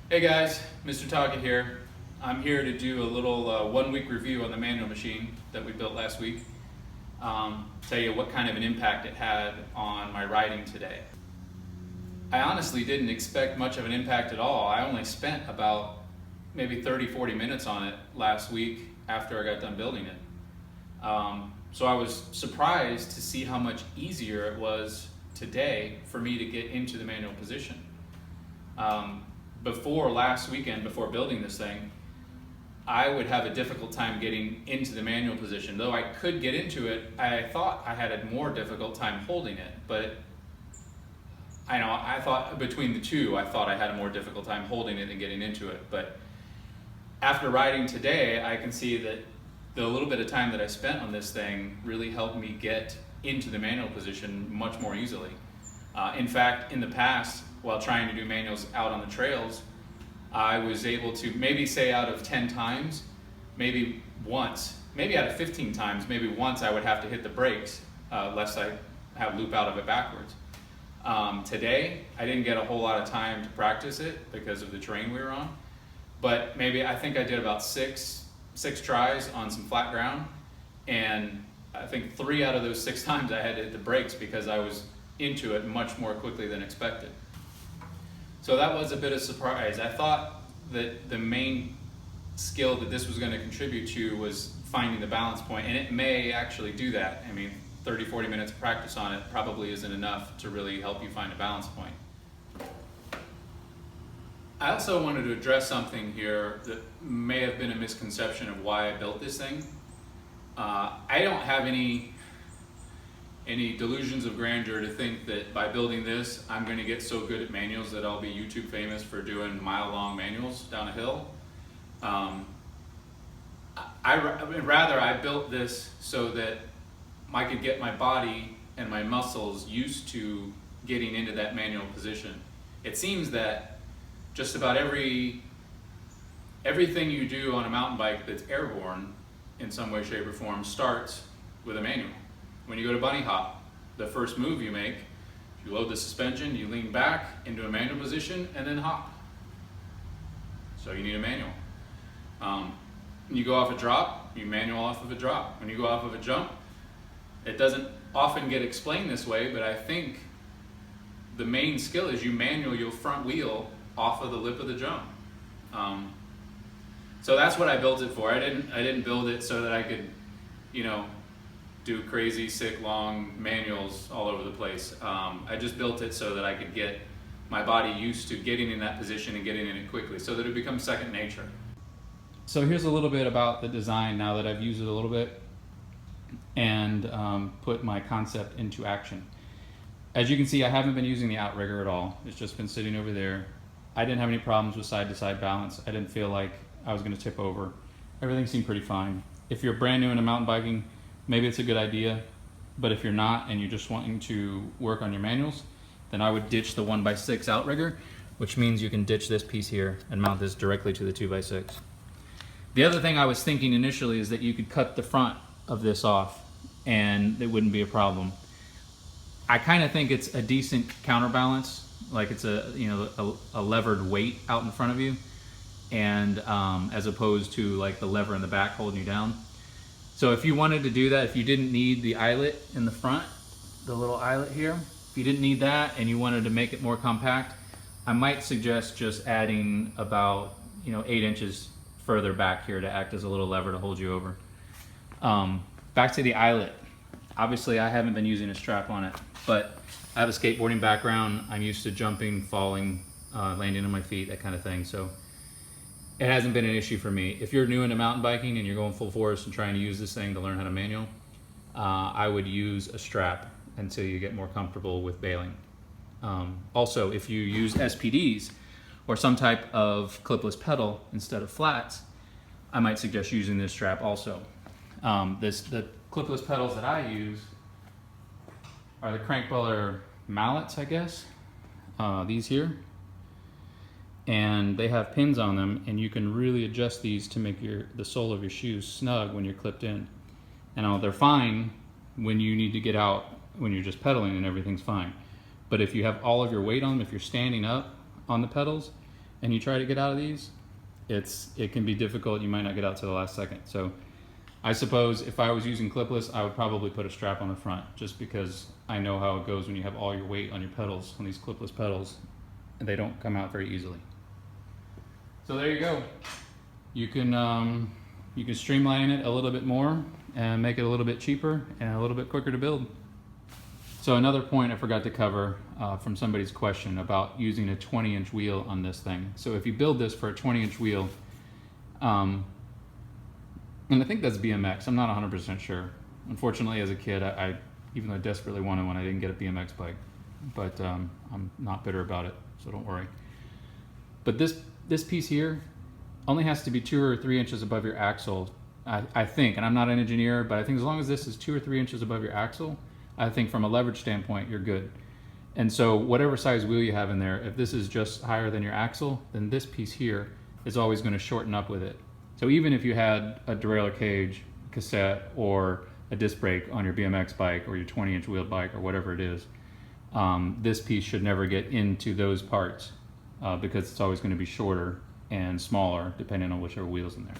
Hey guys, Mr. Taka here. I'm here to do a little 1 week review on the manual machine that we built last week. Tell you what kind of an impact it had on my riding today. I honestly didn't expect much of an impact at all. I only spent about maybe 30-40 minutes on it last week after I got done building it. So I was surprised to see how much easier it was today for me to get into the manual position. Before last weekend, before building this thing, I would have a difficult time getting into the manual position. Though I could get into it, I thought I had a more difficult time holding it. But I thought between the two, I thought I had a more difficult time holding it than getting into it. But after riding today, I can see that the little bit of time that I spent on this thing really helped me get into the manual position much more easily. In fact, in the past, while trying to do manuals out on the trails, I was able to maybe say out of 10 times, maybe once, maybe out of 15 times, maybe once I would have to hit the brakes lest I have loop out of it backwards. Today, I didn't get a whole lot of time to practice it because of the terrain we were on, but maybe I think I did about six tries on some flat ground, and I think 3 out of those 6 times I had to hit the brakes because I was into it much more quickly than expected. So that was a bit of a surprise. I thought that the main skill that this was going to contribute to was finding the balance point, and it may actually do that. I mean, 30-40 minutes of practice on it probably isn't enough to really help you find a balance point. I also wanted to address something here that may have been a misconception of why I built this thing. I don't have any delusions of grandeur to think that by building this, I'm going to get so good at manuals that I'll be YouTube famous for doing mile-long manuals down a hill. Rather, I built this so that I could get my body and my muscles used to getting into that manual position. It seems that just about everything you do on a mountain bike that's airborne in some way, shape, or form starts with a manual. When you go to bunny hop, the first move you make, you load the suspension, you lean back into a manual position, and then hop. So you need a manual. When you go off a drop, you manual off of a drop. When you go off of a jump, it doesn't often get explained this way, but I think the main skill is you manual your front wheel off of the lip of the jump. So that's what I built it for. I didn't build it so that I could, do crazy, sick, long manuals all over the place. I just built it so that I could get my body used to getting in that position and getting in it quickly so that it becomes second nature. So here's a little bit about the design now that I've used it a little bit and put my concept into action. As you can see, I haven't been using the outrigger at all. It's just been sitting over there. I didn't have any problems with side-to-side balance. I didn't feel like I was going to tip over. Everything seemed pretty fine. If you're brand new into mountain biking, maybe it's a good idea, but if you're not and you're just wanting to work on your manuals, then I would ditch the 1x6 outrigger, which means you can ditch this piece here and mount this directly to the 2x6. The other thing I was thinking initially is that you could cut the front of this off and it wouldn't be a problem. I kind of think it's a decent counterbalance, like it's a levered weight out in front of you, and as opposed to like the lever in the back holding you down. So if you wanted to do that, if you didn't need the eyelet in the front, the little eyelet here, if you didn't need that and you wanted to make it more compact, I might suggest just adding about 8 inches further back here to act as a little lever to hold you over. Back to the eyelet. Obviously I haven't been using a strap on it, but I have a skateboarding background. I'm used to jumping, falling, landing on my feet, that kind of thing. So it hasn't been an issue for me. If you're new into mountain biking and you're going full force and trying to use this thing to learn how to manual, I would use a strap until you get more comfortable with bailing. Also, if you use SPDs or some type of clipless pedal instead of flats, I might suggest using this strap also. The clipless pedals that I use are the Crankbeller mallets, I guess. These here. And they have pins on them, and you can really adjust these to make the sole of your shoes snug when you're clipped in. And they're fine when you need to get out, when you're just pedaling and everything's fine. But if you have all of your weight on them, if you're standing up on the pedals, and you try to get out of these, it can be difficult. You might not get out to the last second. So I suppose if I was using clipless, I would probably put a strap on the front, just because I know how it goes when you have all your weight on your pedals, on these clipless pedals, and they don't come out very easily. So there you go. You can streamline it a little bit more and make it a little bit cheaper and a little bit quicker to build. So another point I forgot to cover from somebody's question about using a 20-inch wheel on this thing. So if you build this for a 20-inch wheel, and I think that's BMX, I'm not 100% sure. Unfortunately, as a kid, I even though I desperately wanted one, I didn't get a BMX bike. But I'm not bitter about it, so don't worry. But this piece here only has to be 2 or 3 inches above your axle, I think, and I'm not an engineer, but I think as long as this is 2 or 3 inches above your axle, I think from a leverage standpoint, you're good. And so whatever size wheel you have in there, if this is just higher than your axle, then this piece here is always going to shorten up with it. So even if you had a derailleur cage, cassette, or a disc brake on your BMX bike or your 20-inch wheeled bike or whatever it is, this piece should never get into those parts because it's always going to be shorter and smaller depending on whichever wheel's in there.